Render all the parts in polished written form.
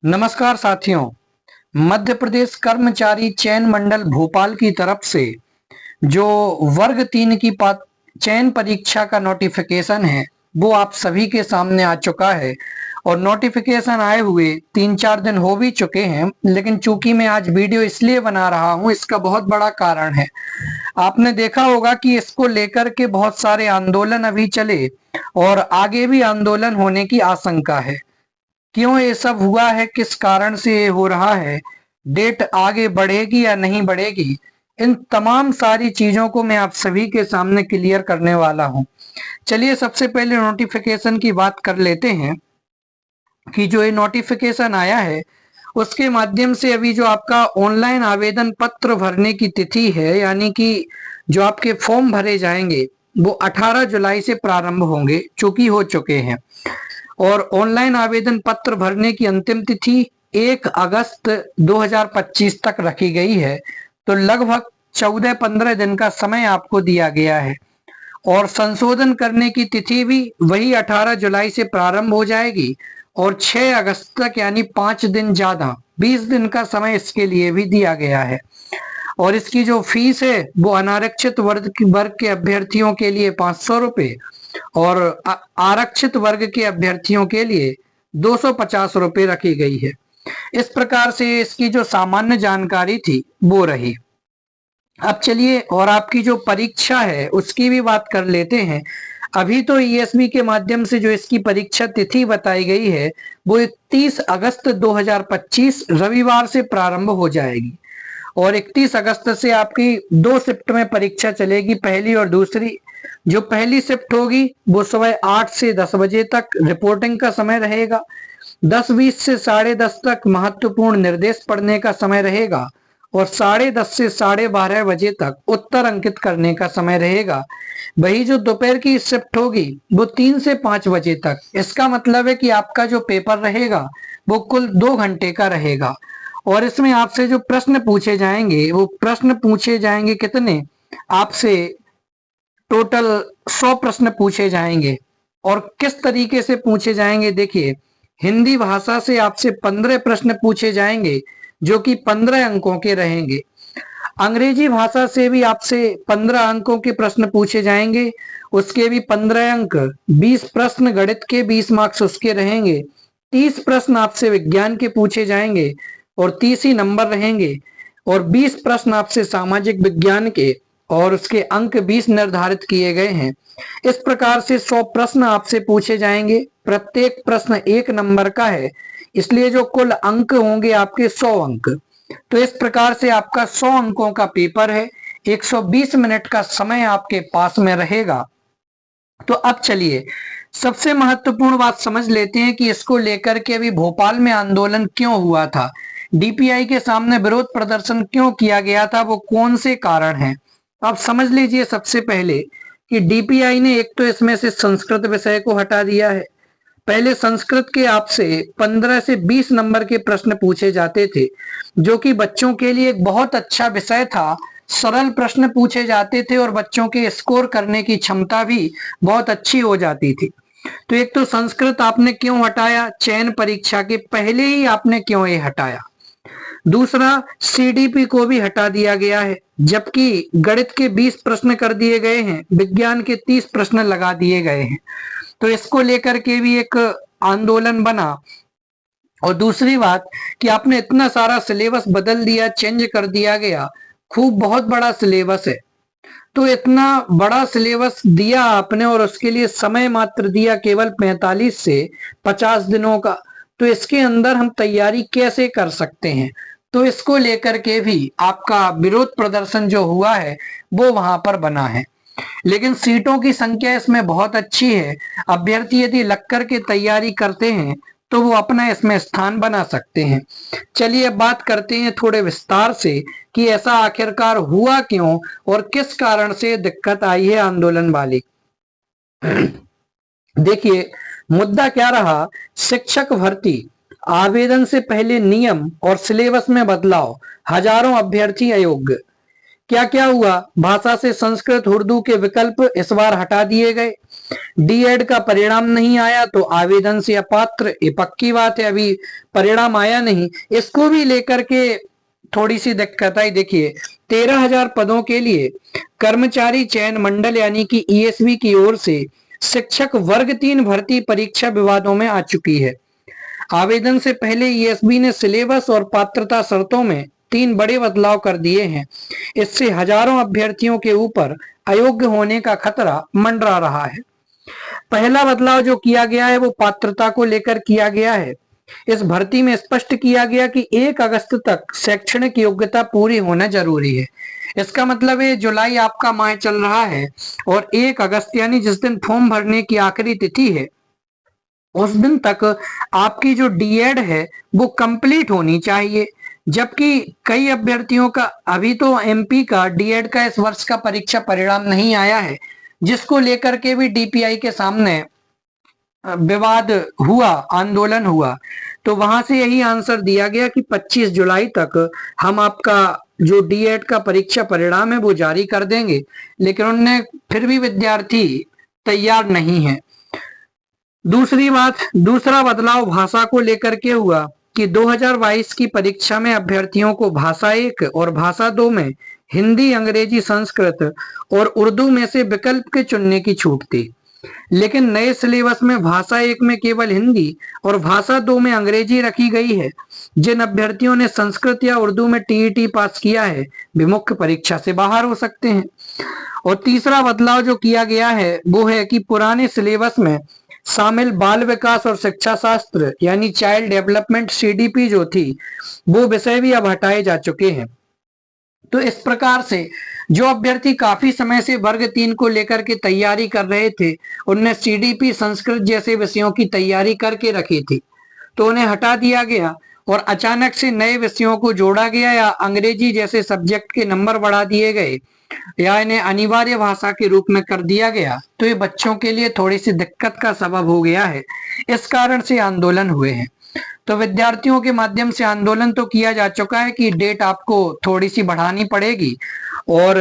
नमस्कार साथियों। मध्य प्रदेश कर्मचारी चयन मंडल भोपाल की तरफ से जो वर्ग 3 की चयन परीक्षा का नोटिफिकेशन है वो आप सभी के सामने आ चुका है और नोटिफिकेशन आए हुए 3-4 दिन हो भी चुके हैं। लेकिन चूंकि मैं आज वीडियो इसलिए बना रहा हूं, इसका बहुत बड़ा कारण है। आपने देखा होगा कि इसको लेकर के बहुत सारे आंदोलन अभी चले और आगे भी आंदोलन होने की आशंका है। क्यों ये सब हुआ है, किस कारण से ये हो रहा है, डेट आगे बढ़ेगी या नहीं बढ़ेगी, इन तमाम सारी चीजों को मैं आप सभी के सामने क्लियर करने वाला हूं। चलिए सबसे पहले नोटिफिकेशन की बात कर लेते हैं कि जो ये नोटिफिकेशन आया है उसके माध्यम से अभी जो आपका ऑनलाइन आवेदन पत्र भरने की तिथि है, यानी कि जो आपके फॉर्म भरे जाएंगे वो 18 जुलाई से प्रारंभ होंगे, चूंकि हो चुके हैं। और ऑनलाइन आवेदन पत्र भरने की अंतिम तिथि 1 अगस्त 2025 तक रखी गई है। तो लगभग 14-15 दिन का समय आपको दिया गया है और संशोधन करने की तिथि भी वही 18 जुलाई से प्रारंभ हो जाएगी और 6 अगस्त तक, यानी 5 दिन ज्यादा 20 दिन का समय इसके लिए भी दिया गया है। और इसकी जो फीस है वो अनारक्षित वर्ग के अभ्यर्थियों के लिए 500 रुपए और आरक्षित वर्ग के अभ्यर्थियों के लिए 250 रुपए रखी गई है। इस प्रकार से इसकी जो सामान्य जानकारी थी वो रही। अब चलिए और आपकी जो परीक्षा है उसकी भी बात कर लेते हैं। अभी तो ईएसबी के माध्यम से जो इसकी परीक्षा तिथि बताई गई है वो 31 अगस्त 2025 रविवार से प्रारंभ हो जाएगी और 31 अगस्त से आपकी 2 शिफ्ट में परीक्षा चलेगी, पहली और दूसरी। जो पहली शिफ्ट होगी वो सुबह 8 से 10 बजे तक रिपोर्टिंग का समय रहेगा, 10:20 से 10:30 तक महत्वपूर्ण निर्देश पढ़ने का समय रहेगा और 10:30 से 12:30 बजे तक उत्तर अंकित करने का समय रहेगा। वही जो दोपहर की शिफ्ट होगी वो 3 से 5 बजे तक। इसका मतलब है कि आपका जो पेपर रहेगा वो कुल 2 घंटे का रहेगा और इसमें आपसे जो प्रश्न पूछे जाएंगे वो प्रश्न पूछे जाएंगे कितने, आपसे टोटल 100 प्रश्न पूछे जाएंगे। और किस तरीके से पूछे जाएंगे, देखिए, हिंदी भाषा से आपसे 15 प्रश्न पूछे जाएंगे जो कि 15 अंकों के रहेंगे। अंग्रेजी भाषा से भी आपसे 15 अंकों के प्रश्न पूछे जाएंगे, उसके भी 15 अंक। 20 प्रश्न गणित के 20 मार्क्स उसके रहेंगे। 30 प्रश्न आपसे विज्ञान के पूछे जाएंगे और 30 ही नंबर रहेंगे और 20 प्रश्न आपसे सामाजिक विज्ञान के और उसके अंक 20 निर्धारित किए गए हैं। इस प्रकार से 100 प्रश्न आपसे पूछे जाएंगे, प्रत्येक प्रश्न 1 नंबर का है, इसलिए जो कुल अंक होंगे आपके 100 अंक। तो इस प्रकार से आपका 100 अंकों का पेपर है, 120 मिनट का समय आपके पास में रहेगा। तो अब चलिए सबसे महत्वपूर्ण बात समझ लेते हैं कि इसको लेकर के अभी भोपाल में आंदोलन क्यों हुआ था, डीपीआई के सामने विरोध प्रदर्शन क्यों किया गया था, वो कौन से कारण हैं। आप समझ लीजिए सबसे पहले कि डीपीआई ने एक तो इसमें से संस्कृत विषय को हटा दिया है। पहले संस्कृत के आपसे 15 से 20 नंबर के प्रश्न पूछे जाते थे जो कि बच्चों के लिए एक बहुत अच्छा विषय था। सरल प्रश्न पूछे जाते थे और बच्चों के स्कोर करने की क्षमता भी बहुत अच्छी हो जाती थी। तो एक तो संस्कृत आपने क्यों हटाया, चयन परीक्षा के पहले ही आपने क्यों ये हटाया। दूसरा, सीडीपी को भी हटा दिया गया है, जबकि गणित के 20 प्रश्न कर दिए गए हैं, विज्ञान के 30 प्रश्न लगा दिए गए हैं। तो इसको लेकर के भी एक आंदोलन बना। और दूसरी बात कि आपने इतना सारा सिलेबस बदल दिया, चेंज कर दिया गया, खूब बहुत बड़ा सिलेबस है। तो इतना बड़ा सिलेबस दिया आपने और उसके लिए समय मात्र दिया केवल 45 से 50 दिनों का। तो इसके अंदर हम तैयारी कैसे कर सकते हैं। तो इसको लेकर के भी आपका विरोध प्रदर्शन जो हुआ है वो वहां पर बना है। लेकिन सीटों की संख्या इसमें बहुत अच्छी है। अभ्यर्थी यदि लग कर के तैयारी करते हैं तो वो अपना इसमें स्थान बना सकते हैं। चलिए अब बात करते हैं थोड़े विस्तार से कि ऐसा आखिरकार हुआ क्यों और किस कारण से दिक्कत आई है आंदोलन वाली। देखिए मुद्दा क्या रहा, शिक्षक भर्ती आवेदन से पहले नियम और सिलेबस में बदलाव, हजारों अभ्यर्थी अयोग्य। क्या क्या हुआ, भाषा से संस्कृत उर्दू के विकल्प इस बार हटा दिए गए। डीएड का परिणाम नहीं आया तो आवेदन से अपात्र, ये पक्की बात है, अभी परिणाम आया नहीं, इसको भी लेकर के थोड़ी सी दिक्कत आई। देखिए 13,000 पदों के लिए कर्मचारी चयन मंडल यानी कि ईएसबी की ओर से शिक्षक वर्ग 3 भर्ती परीक्षा विवादों में आ चुकी है। आवेदन से पहले ईएसबी ने सिलेबस और पात्रता शर्तों में 3 बड़े बदलाव कर दिए हैं। इससे हजारों अभ्यर्थियों के ऊपर अयोग्य होने का खतरा मंडरा रहा है। पहला बदलाव जो किया गया है वो पात्रता को लेकर किया गया है। इस भर्ती में स्पष्ट किया गया कि 1 अगस्त तक शैक्षणिक योग्यता पूरी होना जरूरी है। इसका मतलब है जुलाई आपका माह चल रहा है और 1 अगस्त यानी जिस दिन फॉर्म भरने की आखिरी तिथि है उस दिन तक आपकी जो डीएड है वो कंप्लीट होनी चाहिए। जबकि कई अभ्यर्थियों का अभी तो एमपी का डीएड का इस वर्ष का परीक्षा परिणाम नहीं आया है, जिसको लेकर के भी डीपीआई के सामने विवाद हुआ, आंदोलन हुआ। तो वहां से यही आंसर दिया गया कि 25 जुलाई तक हम आपका जो डीएड का परीक्षा परिणाम है वो जारी कर देंगे, लेकिन उनने फिर भी विद्यार्थी तैयार नहीं है। दूसरी बात, दूसरा बदलाव भाषा को लेकर के हुआ कि 2022 की परीक्षा में अभ्यर्थियों को भाषा 1 और भाषा 2 में हिंदी, अंग्रेजी, संस्कृत और उर्दू में से विकल्प के चुनने की छूट थी। लेकिन नए सिलेबस में भाषा 1 में केवल हिंदी और भाषा 2 में अंग्रेजी रखी गई है। जिन अभ्यर्थियों ने संस्कृत या उर्दू में टीईटी पास किया है वे मुख्य परीक्षा से बाहर हो सकते हैं। और तीसरा बदलाव जो किया गया है वो है कि पुराने सिलेबस में शामिल बाल विकास और शिक्षा शास्त्र यानी चाइल्ड डेवलपमेंट सीडीपी जो थी वो विषय भी अब हटाए जा चुके हैं। तो इस प्रकार से जो अभ्यर्थी काफी समय से वर्ग 3 को लेकर के तैयारी कर रहे थे, उनने सीडीपी, संस्कृत जैसे विषयों की तैयारी करके रखी थी, तो उन्हें हटा दिया गया और अचानक से नए विषयों को जोड़ा गया या अंग्रेजी जैसे सब्जेक्ट के नंबर बढ़ा दिए गए या इन्हें अनिवार्य भाषा के रूप में कर दिया गया। तो ये बच्चों के लिए थोड़ी सी दिक्कत का सबब हो गया है। इस कारण से आंदोलन हुए हैं। तो विद्यार्थियों के माध्यम से आंदोलन तो किया जा चुका है कि डेट आपको थोड़ी सी बढ़ानी पड़ेगी और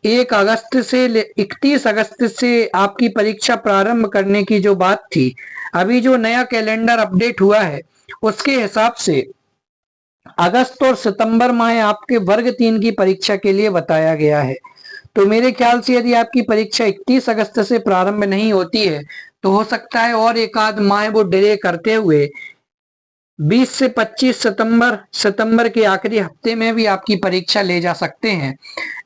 1 अगस्त से 31 अगस्त से आपकी परीक्षा प्रारंभ करने की जो बात थी, अभी जो नया कैलेंडर अपडेट हुआ है उसके हिसाब से अगस्त और सितंबर माह आपके वर्ग 3 की परीक्षा के लिए बताया गया है। तो मेरे ख्याल से यदि आपकी परीक्षा 31 अगस्त से प्रारंभ नहीं होती है तो हो सकता है और एक आध माह वो डिले करते हुए 20 से 25 सितंबर के आखिरी हफ्ते में भी आपकी परीक्षा ले जा सकते हैं।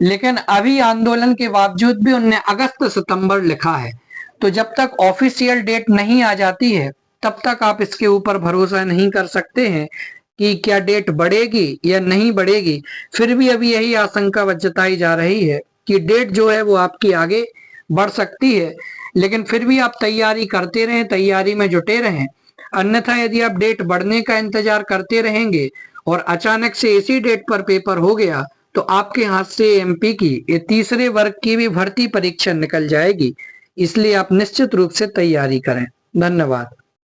लेकिन अभी आंदोलन के बावजूद भी उन्होंने अगस्त सितंबर लिखा है। तो जब तक ऑफिशियल डेट नहीं आ जाती है तब तक आप इसके ऊपर भरोसा नहीं कर सकते हैं कि क्या डेट बढ़ेगी या नहीं बढ़ेगी। फिर भी अभी यही आशंका जताई जा रही है कि डेट जो है वो आपकी आगे बढ़ सकती है, लेकिन फिर भी आप तैयारी करते रहें, तैयारी में जुटे रहें। अन्यथा यदि आप डेट बढ़ने का इंतजार करते रहेंगे और अचानक से इसी डेट पर पेपर हो गया तो आपके हाथ से एमपी की ये तीसरे वर्ग की भी भर्ती परीक्षा निकल जाएगी। इसलिए आप निश्चित रूप से तैयारी करें। धन्यवाद।